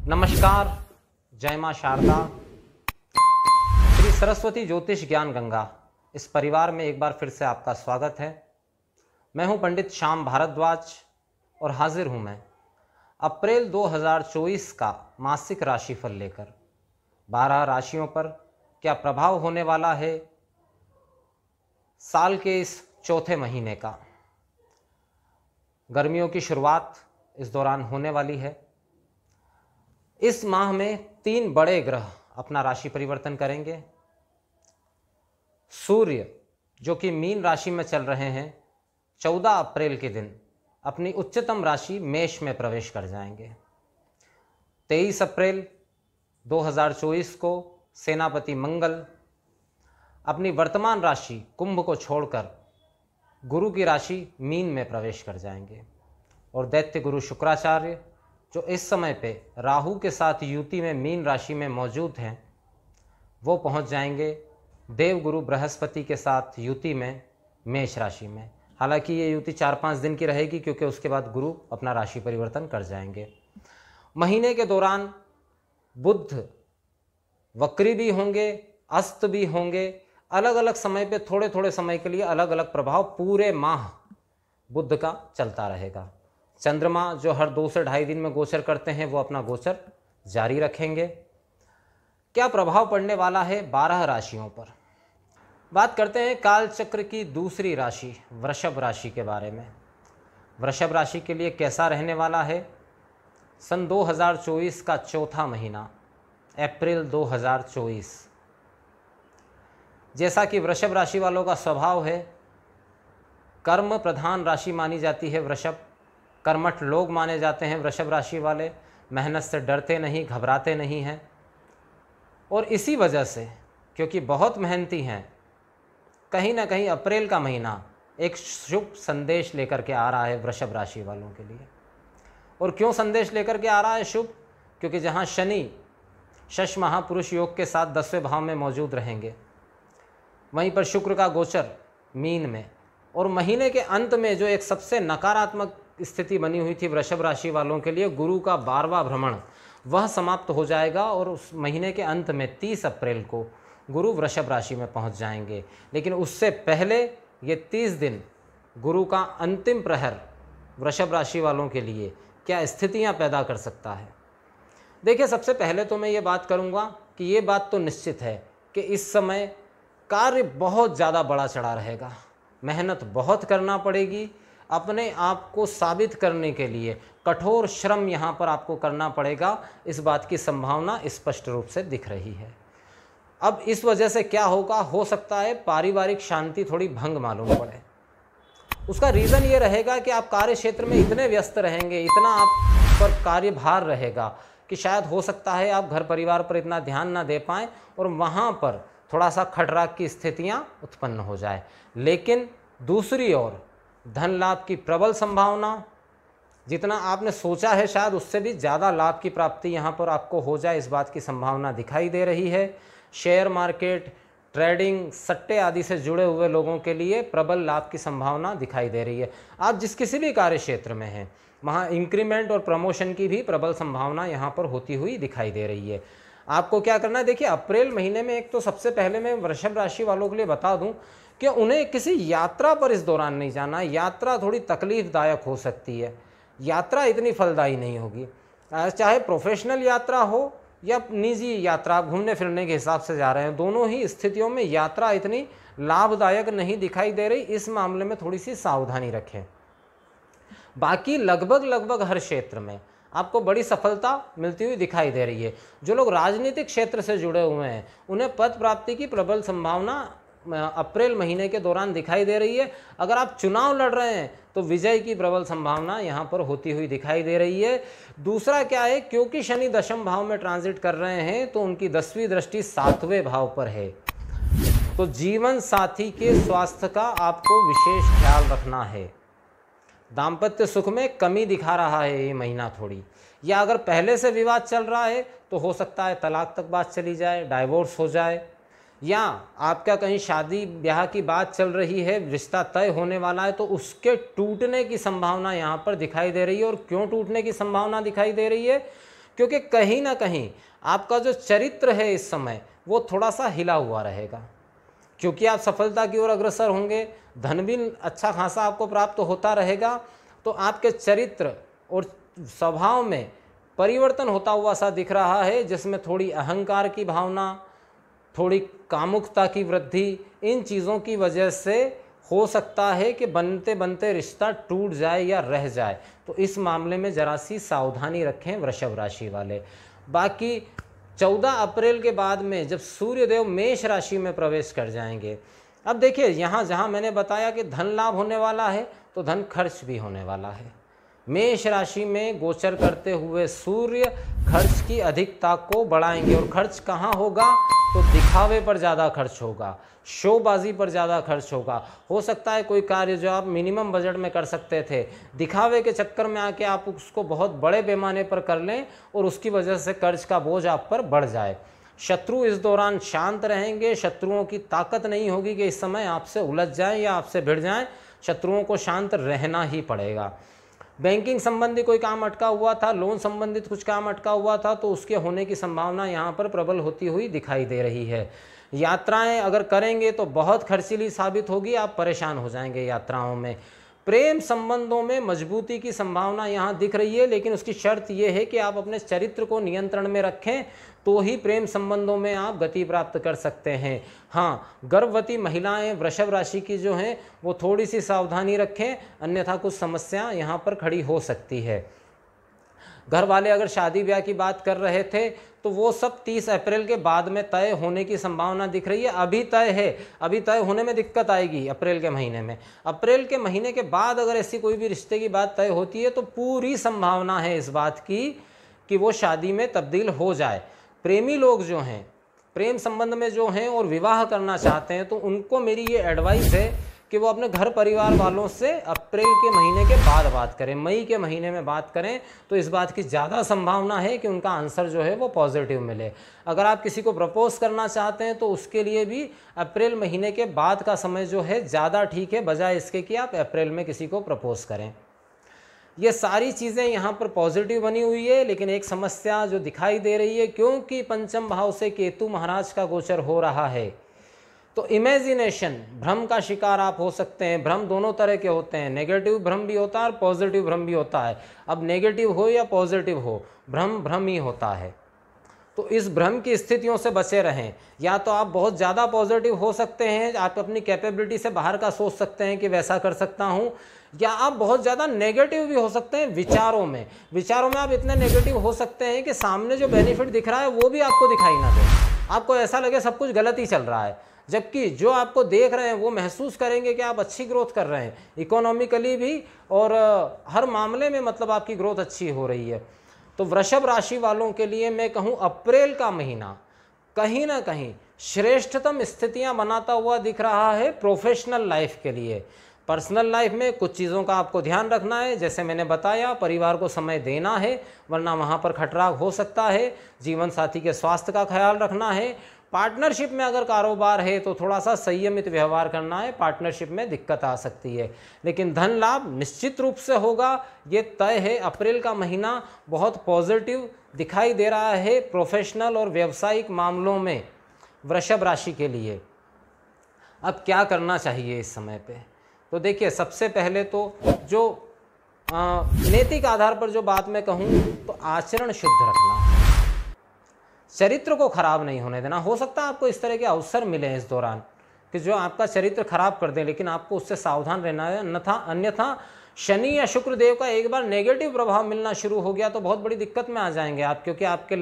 नमस्कार, जय मां शारदा। श्री सरस्वती ज्योतिष ज्ञान गंगा इस परिवार में एक बार फिर से आपका स्वागत है। मैं हूं पंडित श्याम भारद्वाज और हाजिर हूं मैं अप्रैल 2024 का मासिक राशिफल लेकर 12 राशियों पर क्या प्रभाव होने वाला है साल के इस चौथे महीने का। गर्मियों की शुरुआत इस दौरान होने वाली है। इस माह में 3 बड़े ग्रह अपना राशि परिवर्तन करेंगे। सूर्य जो कि मीन राशि में चल रहे हैं 14 अप्रैल के दिन अपनी उच्चतम राशि मेष में प्रवेश कर जाएंगे। 23 अप्रैल 2024 को सेनापति मंगल अपनी वर्तमान राशि कुंभ को छोड़कर गुरु की राशि मीन में प्रवेश कर जाएंगे और दैत्य गुरु शुक्राचार्य जो इस समय पे राहु के साथ युति में मीन राशि में मौजूद हैं वो पहुंच जाएंगे देवगुरु बृहस्पति के साथ युति में मेष राशि में। हालांकि ये युति 4-5 दिन की रहेगी क्योंकि उसके बाद गुरु अपना राशि परिवर्तन कर जाएंगे। महीने के दौरान बुध वक्री भी होंगे, अस्त भी होंगे। अलग अलग समय पे थोड़े थोड़े समय के लिए अलग अलग प्रभाव पूरे माह बुध का चलता रहेगा। चंद्रमा जो हर 2 से ढाई दिन में गोचर करते हैं वो अपना गोचर जारी रखेंगे। क्या प्रभाव पड़ने वाला है 12 राशियों पर। बात करते हैं काल चक्र की दूसरी राशि वृषभ राशि के बारे में। वृषभ राशि के लिए कैसा रहने वाला है सन 2024 का चौथा महीना अप्रैल 2024। जैसा कि वृषभ राशि वालों का स्वभाव है, कर्म प्रधान राशि मानी जाती है वृषभ। कर्मठ लोग माने जाते हैं वृषभ राशि वाले। मेहनत से डरते नहीं, घबराते नहीं हैं और इसी वजह से क्योंकि बहुत मेहनती हैं कहीं ना कहीं अप्रैल का महीना एक शुभ संदेश लेकर के आ रहा है वृषभ राशि वालों के लिए। और क्यों संदेश लेकर के आ रहा है शुभ? क्योंकि जहां शनि शश महापुरुष योग के साथ 10वें भाव में मौजूद रहेंगे, वहीं पर शुक्र का गोचर मीन में और महीने के अंत में जो एक सबसे नकारात्मक स्थिति बनी हुई थी वृषभ राशि वालों के लिए, गुरु का 12वां भ्रमण, वह समाप्त हो जाएगा और उस महीने के अंत में 30 अप्रैल को गुरु वृषभ राशि में पहुंच जाएंगे। लेकिन उससे पहले ये 30 दिन गुरु का अंतिम प्रहर वृषभ राशि वालों के लिए क्या स्थितियां पैदा कर सकता है। देखिए, सबसे पहले तो मैं ये बात करूंगा कि ये बात तो निश्चित है कि इस समय कार्य बहुत ज़्यादा बढ़ा चढ़ा रहेगा। मेहनत बहुत करना पड़ेगी। अपने आप को साबित करने के लिए कठोर श्रम यहाँ पर आपको करना पड़ेगा। इस बात की संभावना स्पष्ट रूप से दिख रही है। अब इस वजह से क्या होगा, हो सकता है पारिवारिक शांति थोड़ी भंग मालूम पड़े। उसका रीज़न ये रहेगा कि आप कार्य क्षेत्र में इतने व्यस्त रहेंगे, इतना आप पर कार्यभार रहेगा कि शायद हो सकता है आप घर परिवार पर इतना ध्यान ना दे पाएँ और वहाँ पर थोड़ा सा खटराक की स्थितियाँ उत्पन्न हो जाए। लेकिन दूसरी ओर धन लाभ की प्रबल संभावना, जितना आपने सोचा है शायद उससे भी ज़्यादा लाभ की प्राप्ति यहाँ पर आपको हो जाए, इस बात की संभावना दिखाई दे रही है। शेयर मार्केट, ट्रेडिंग, सट्टे आदि से जुड़े हुए लोगों के लिए प्रबल लाभ की संभावना दिखाई दे रही है। आप जिस किसी भी कार्य क्षेत्र में हैं वहाँ इंक्रीमेंट और प्रमोशन की भी प्रबल संभावना यहाँ पर होती हुई दिखाई दे रही है। आपको क्या करना है, देखिए अप्रैल महीने में एक तो सबसे पहले मैं वृषभ राशि वालों के लिए बता दूं कि उन्हें किसी यात्रा पर इस दौरान नहीं जाना। यात्रा थोड़ी तकलीफदायक हो सकती है, यात्रा इतनी फलदायी नहीं होगी। चाहे प्रोफेशनल यात्रा हो या निजी यात्रा, घूमने फिरने के हिसाब से जा रहे हैं, दोनों ही स्थितियों में यात्रा इतनी लाभदायक नहीं दिखाई दे रही। इस मामले में थोड़ी सी सावधानी रखें। बाकी लगभग हर क्षेत्र में आपको बड़ी सफलता मिलती हुई दिखाई दे रही है। जो लोग राजनीतिक क्षेत्र से जुड़े हुए हैं उन्हें पद प्राप्ति की प्रबल संभावना अप्रैल महीने के दौरान दिखाई दे रही है। अगर आप चुनाव लड़ रहे हैं तो विजय की प्रबल संभावना यहाँ पर होती हुई दिखाई दे रही है। दूसरा क्या है, क्योंकि शनि 10वें भाव में ट्रांजिट कर रहे हैं तो उनकी 10वीं दृष्टि 7वें भाव पर है, तो जीवन साथी के स्वास्थ्य का आपको विशेष ख्याल रखना है। दाम्पत्य सुख में कमी दिखा रहा है ये महीना थोड़ी, या अगर पहले से विवाद चल रहा है तो हो सकता है तलाक तक बात चली जाए, डाइवोर्स हो जाए, या आपका कहीं शादी ब्याह की बात चल रही है, रिश्ता तय होने वाला है तो उसके टूटने की संभावना यहाँ पर दिखाई दे रही है। और क्यों टूटने की संभावना दिखाई दे रही है? क्योंकि कहीं ना कहीं आपका जो चरित्र है इस समय वो थोड़ा सा हिला हुआ रहेगा, क्योंकि आप सफलता की ओर अग्रसर होंगे, धन भी अच्छा खासा आपको प्राप्त होता रहेगा। तो आपके चरित्र और स्वभाव में परिवर्तन होता हुआ सा दिख रहा है, जिसमें थोड़ी अहंकार की भावना, थोड़ी कामुकता की वृद्धि, इन चीज़ों की वजह से हो सकता है कि बनते बनते रिश्ता टूट जाए या रह जाए। तो इस मामले में जरा सी सावधानी रखें वृषभ राशि वाले। बाकी 14 अप्रैल के बाद में जब सूर्यदेव मेष राशि में प्रवेश कर जाएंगे, अब देखिए यहाँ जहाँ मैंने बताया कि धन लाभ होने वाला है, तो धन खर्च भी होने वाला है। मेष राशि में गोचर करते हुए सूर्य खर्च की अधिकता को बढ़ाएंगे, और खर्च कहाँ होगा, तो दिखावे पर ज़्यादा खर्च होगा, शोबाजी पर ज़्यादा खर्च होगा। हो सकता है कोई कार्य जो आप मिनिमम बजट में कर सकते थे, दिखावे के चक्कर में आके आप उसको बहुत बड़े पैमाने पर कर लें, और उसकी वजह से कर्ज का बोझ आप पर बढ़ जाए। शत्रु इस दौरान शांत रहेंगे, शत्रुओं की ताकत नहीं होगी कि इस समय आपसे उलझ जाएं या आपसे भिड़ जाएं, शत्रुओं को शांत रहना ही पड़ेगा। बैंकिंग संबंधी कोई काम अटका हुआ था, लोन संबंधित कुछ काम अटका हुआ था, तो उसके होने की संभावना यहाँ पर प्रबल होती हुई दिखाई दे रही है। यात्राएं अगर करेंगे तो बहुत खर्चीली साबित होगी, आप परेशान हो जाएंगे यात्राओं में। प्रेम संबंधों में मजबूती की संभावना यहाँ दिख रही है, लेकिन उसकी शर्त यह है कि आप अपने चरित्र को नियंत्रण में रखें, तो ही प्रेम संबंधों में आप गति प्राप्त कर सकते हैं। हाँ, गर्भवती महिलाएं वृषभ राशि की जो हैं वो थोड़ी सी सावधानी रखें, अन्यथा कुछ समस्या यहाँ पर खड़ी हो सकती है। घर वाले अगर शादी ब्याह की बात कर रहे थे तो वो सब 30 अप्रैल के बाद में तय होने की संभावना दिख रही है। अभी तय है, अभी तय होने में दिक्कत आएगी अप्रैल के महीने में। अप्रैल के महीने के बाद अगर ऐसी कोई भी रिश्ते की बात तय होती है तो पूरी संभावना है इस बात की कि वो शादी में तब्दील हो जाए। प्रेमी लोग जो हैं, प्रेम संबंध में जो हैं और विवाह करना चाहते हैं, तो उनको मेरी ये एडवाइस है कि वो अपने घर परिवार वालों से अप्रैल के महीने के बाद बात करें, मई के महीने में बात करें, तो इस बात की ज़्यादा संभावना है कि उनका आंसर जो है वो पॉजिटिव मिले। अगर आप किसी को प्रपोज करना चाहते हैं तो उसके लिए भी अप्रैल महीने के बाद का समय जो है ज़्यादा ठीक है, बजाय इसके कि आप अप्रैल में किसी को प्रपोज करें। ये सारी चीज़ें यहाँ पर पॉजिटिव बनी हुई है, लेकिन एक समस्या जो दिखाई दे रही है, क्योंकि पंचम भाव से केतु महाराज का गोचर हो रहा है, तो इमेजिनेशन, भ्रम का शिकार आप हो सकते हैं। भ्रम दोनों तरह के होते हैं, नेगेटिव भ्रम भी होता है और पॉजिटिव भ्रम भी होता है। अब नेगेटिव हो या पॉजिटिव हो, भ्रम भ्रम ही होता है। तो इस भ्रम की स्थितियों से बचे रहें। या तो आप बहुत ज़्यादा पॉजिटिव हो सकते हैं, आप अपनी कैपेबिलिटी से बाहर का सोच सकते हैं कि वैसा कर सकता हूँ, या आप बहुत ज़्यादा नेगेटिव भी हो सकते हैं विचारों में। विचारों में आप इतने नेगेटिव हो सकते हैं कि सामने जो बेनिफिट दिख रहा है वो भी आपको दिखाई ना दे, आपको ऐसा लगे सब कुछ गलत ही चल रहा है, जबकि जो आपको देख रहे हैं वो महसूस करेंगे कि आप अच्छी ग्रोथ कर रहे हैं, इकोनॉमिकली भी और हर मामले में, मतलब आपकी ग्रोथ अच्छी हो रही है। तो वृषभ राशि वालों के लिए मैं कहूँ अप्रैल का महीना कहीं ना कहीं श्रेष्ठतम स्थितियां बनाता हुआ दिख रहा है प्रोफेशनल लाइफ के लिए। पर्सनल लाइफ में कुछ चीज़ों का आपको ध्यान रखना है, जैसे मैंने बताया, परिवार को समय देना है वरना वहाँ पर खटराग हो सकता है। जीवन साथी के स्वास्थ्य का ख्याल रखना है। पार्टनरशिप में अगर कारोबार है तो थोड़ा सा संयमित व्यवहार करना है, पार्टनरशिप में दिक्कत आ सकती है, लेकिन धन लाभ निश्चित रूप से होगा, ये तय है। अप्रैल का महीना बहुत पॉजिटिव दिखाई दे रहा है प्रोफेशनल और व्यावसायिक मामलों में वृषभ राशि के लिए। अब क्या करना चाहिए इस समय पे, तो देखिए, सबसे पहले तो जो नैतिक आधार पर जो बात मैं कहूँ तो आचरण शुद्ध रखना, चरित्र को खराब नहीं होने देना। हो सकता है आपको इस तरह के अवसर मिले इस दौरान कि जो आपका चरित्र खराब कर दें, लेकिन आपको उससे सावधान रहना है, अन्यथा शनि या शुक्र देव का एक बार नेगेटिव प्रभाव मिलना शुरू हो गया तो बहुत बड़ी दिक्कत में आ जाएंगे आप, क्योंकि आपके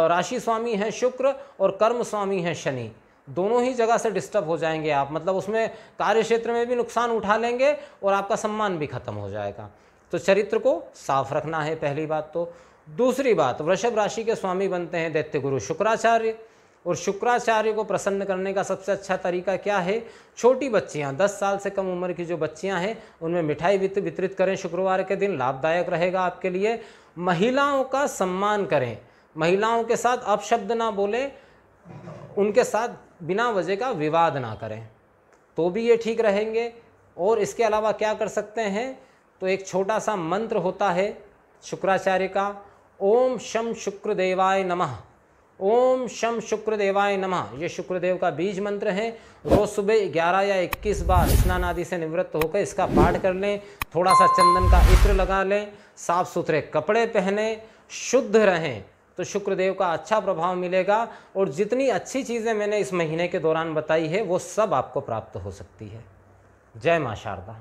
राशि स्वामी हैं शुक्र और कर्म स्वामी हैं शनि, दोनों ही जगह से डिस्टर्ब हो जाएंगे आप, मतलब उसमें कार्य क्षेत्र में भी नुकसान उठा लेंगे और आपका सम्मान भी खत्म हो जाएगा। तो चरित्र को साफ रखना है पहली बात। तो दूसरी बात, वृषभ राशि के स्वामी बनते हैं दैत्य गुरु शुक्राचार्य, और शुक्राचार्य को प्रसन्न करने का सबसे अच्छा तरीका क्या है, छोटी बच्चियां, 10 साल से कम उम्र की जो बच्चियां हैं उनमें मिठाई वितरित करें शुक्रवार के दिन, लाभदायक रहेगा आपके लिए। महिलाओं का सम्मान करें, महिलाओं के साथ अपशब्द ना बोलें, उनके साथ बिना वजह का विवाद ना करें, तो भी ये ठीक रहेंगे। और इसके अलावा क्या कर सकते हैं, तो एक छोटा सा मंत्र होता है शुक्राचार्य का, ओम शम शुक्रदेवाय नमः, ओम शम शुक्रदेवाय नमः। ये शुक्रदेव का बीज मंत्र है। रोज सुबह 11 या 21 बार स्नान आदि से निवृत्त होकर इसका पाठ कर लें। थोड़ा सा चंदन का इत्र लगा लें, साफ सुथरे कपड़े पहने, शुद्ध रहें, तो शुक्रदेव का अच्छा प्रभाव मिलेगा। और जितनी अच्छी चीज़ें मैंने इस महीने के दौरान बताई है वो सब आपको प्राप्त हो सकती है। जय मां शारदा।